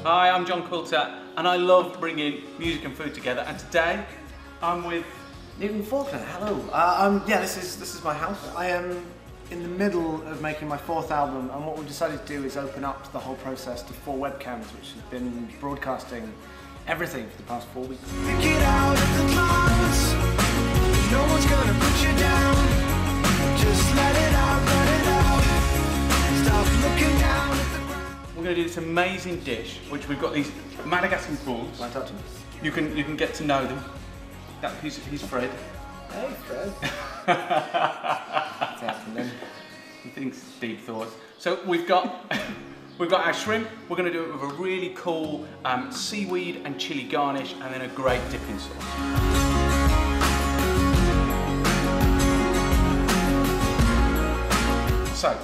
Hi, I'm John Coulter, and I love bringing music and food together. And today, I'm with Newton Faulkner. Hello. Yeah, this is my house. I am in the middle of making my 4th album, and what we've decided to do is open up the whole process to 4 webcams, which have been broadcasting everything for the past 4 weeks. Pick it out of the clouds. No one's gonna put you down. Just let it out, let it out. Stop looking down at the ground. We're going to do this amazing dish, which we've got these Madagascan prawns. Can I touch them? You can get to know them. He's Fred. Hey, Fred. What's happening? He thinks deep thoughts. So we've got our shrimp. We're going to do it with a really cool seaweed and chili garnish, and then a great dipping sauce. So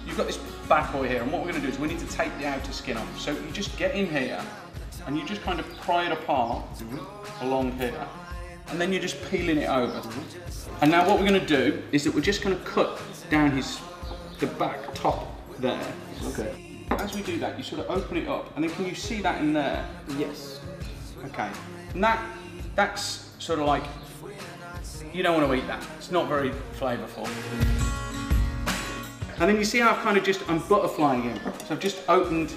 you've got this bad boy here, and what we're going to do is we need to take the outer skin off. So you just get in here, and you just kind of pry it apart along here. And then you're just peeling it over. And now what we're going to do is that we're just going to cut down the back top there. Okay. As we do that, you sort of open it up, and then can you see that in there? Yes. Okay. And that's sort of like, you don't want to eat that. It's not very flavourful. And then you see how I'm butterflying him. So I've just opened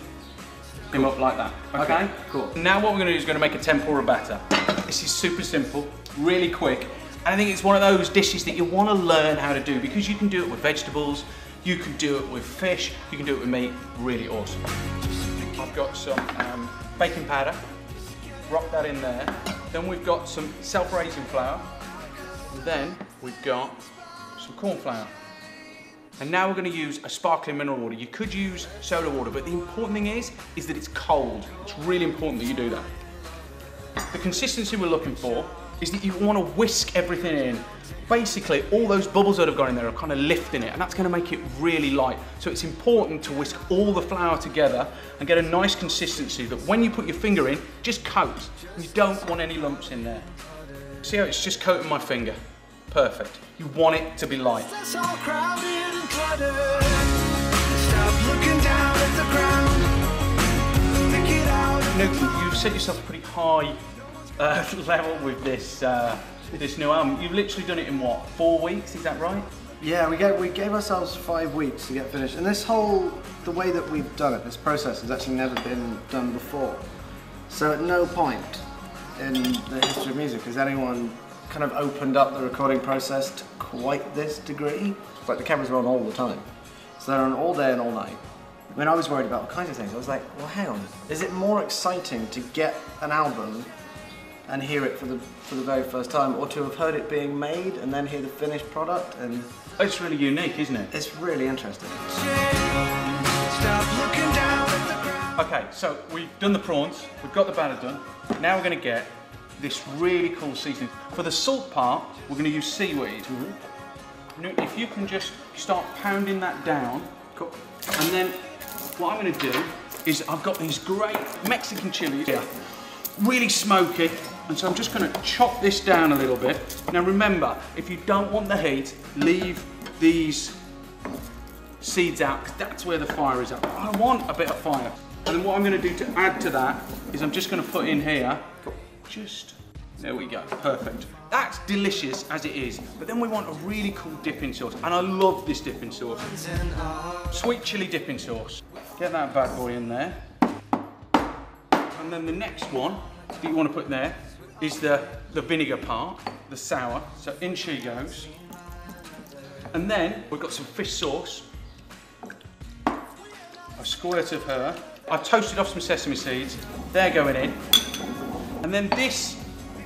him up like that. Okay? Cool. Now what we're going to do is going to make a tempura batter. This is super simple, really quick, and I think it's one of those dishes that you want to learn how to do, because you can do it with vegetables, you can do it with fish, you can do it with meat. Really awesome. I've got some baking powder, rock that in there. Then we've got some self-raising flour, and then we've got some corn flour. And now we're going to use a sparkling mineral water. You could use soda water, but the important thing is that it's cold. It's really important that you do that. The consistency we're looking for is that you want to whisk everything in. Basically, all those bubbles that have gone in there are kind of lifting it, and that's going to make it really light. So it's important to whisk all the flour together and get a nice consistency that when you put your finger in, just coats. You don't want any lumps in there. See how it's just coating my finger? Perfect. You want it to be light. It's all crowded and cluttered. Stop looking down at the ground. Pick it out. You've set yourself a pretty high level with this new album. You've literally done it in what, 4 weeks? Is that right? Yeah, we gave ourselves 5 weeks to get finished, and the way that we've done it, this process has actually never been done before. So at no point in the history of music has anyone kind of opened up the recording process to quite this degree. It's like the cameras are on all the time. So they're on all day and all night. I mean, I was worried about all kinds of things. I was like, well, hang on. Is it more exciting to get an album and hear it for the very first time, or to have heard it being made and then hear the finished product? And it's really unique, isn't it? It's really interesting. Stop looking down at the ground. Okay, so we've done the prawns, we've got the batter done. Now we're going to get this really cool seasoning. For the salt part, we're going to use seaweed. If you can just start pounding that down, Cool. And then what I'm going to do is I've got these great Mexican chilies here, really smoky, and so I'm just going to chop this down a little bit. Now remember, if you don't want the heat, leave these seeds out, because that's where the fire is at. I want a bit of fire. And then what I'm going to do to add to that is I'm just going to put in here, there we go, perfect. That's delicious as it is, but then we want a really cool dipping sauce, and I love this dipping sauce. Sweet chili dipping sauce. Get that bad boy in there. And then the next one that you want to put in there is the vinegar part, the sour. So in she goes. And then we've got some fish sauce. A squirt of her. I've toasted off some sesame seeds. They're going in. And then this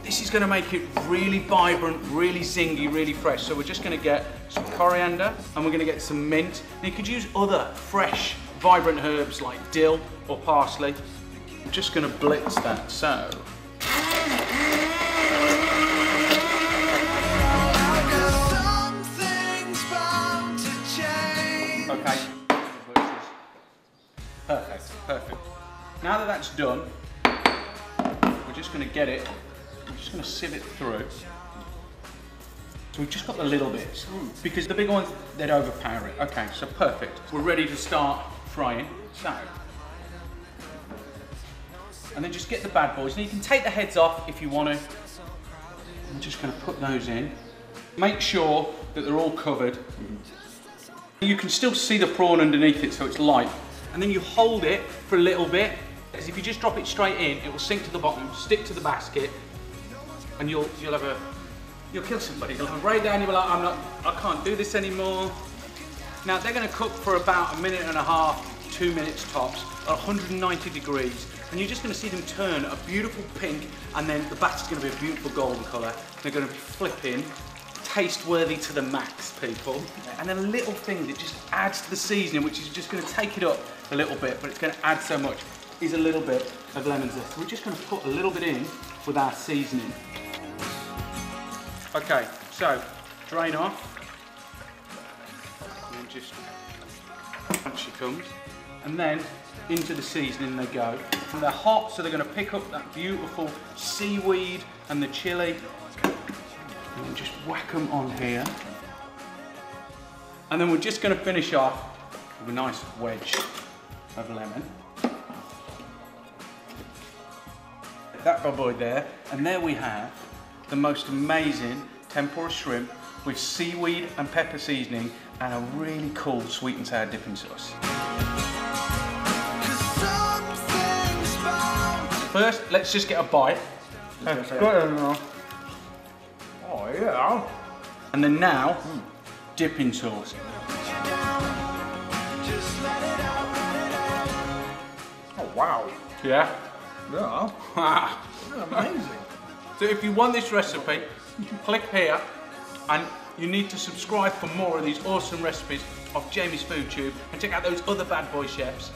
is going to make it really vibrant, really zingy, really fresh. So we're just going to get some coriander, and we're going to get some mint. Now you could use other fresh, vibrant herbs like dill or parsley. I'm just going to blitz that, so. Okay. Perfect. Now that that's done, we're just going to get it. I'm just going to sieve it through. So we've just got the little bits, because the big ones, they'd overpower it. Okay, so perfect. We're ready to start frying. So, And then just get the bad boys. Now you can take the heads off if you want to. I'm just going to put those in. Make sure that they're all covered. You can still see the prawn underneath it, so it's light. And then you hold it for a little bit, because if you just drop it straight in, it will sink to the bottom, stick to the basket, and you'll kill somebody. You'll have a breakdown. You'll be like, I can't do this anymore. Now they're going to cook for about 1.5 minutes, 2 minutes tops, at 190 degrees. And you're just going to see them turn a beautiful pink, and then the batter's going to be a beautiful golden colour. They're going to be flipping, taste-worthy to the max, people. And then a little thing that just adds to the seasoning, which is just going to take it up a little bit, but it's going to add so much, is a little bit of lemon zest. So we're just going to put a little bit in with our seasoning. Okay, so drain off, and then just once she comes, and then into the seasoning they go. And they're hot, so they're going to pick up that beautiful seaweed and the chili, and then just whack them on here. And then we're just going to finish off with a nice wedge of lemon. That bad boy there, and there we have the most amazing tempura shrimp with seaweed and pepper seasoning and a really cool sweet and sour dipping sauce. First, let's just get a bite. Oh yeah. And then now, dipping sauce. Oh wow. Yeah? Yeah. Amazing. So if you want this recipe, click here, and you need to subscribe for more of these awesome recipes of Jamie's Food Tube, and check out those other bad boy chefs.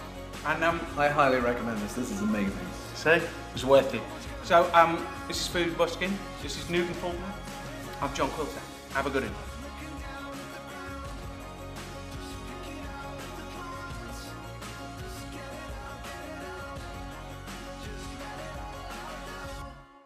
And I highly recommend this. This is amazing. See? It's worth it. So this is Food Buskin. This is Newton Faulkner. I'm John Quilter. Have a good one.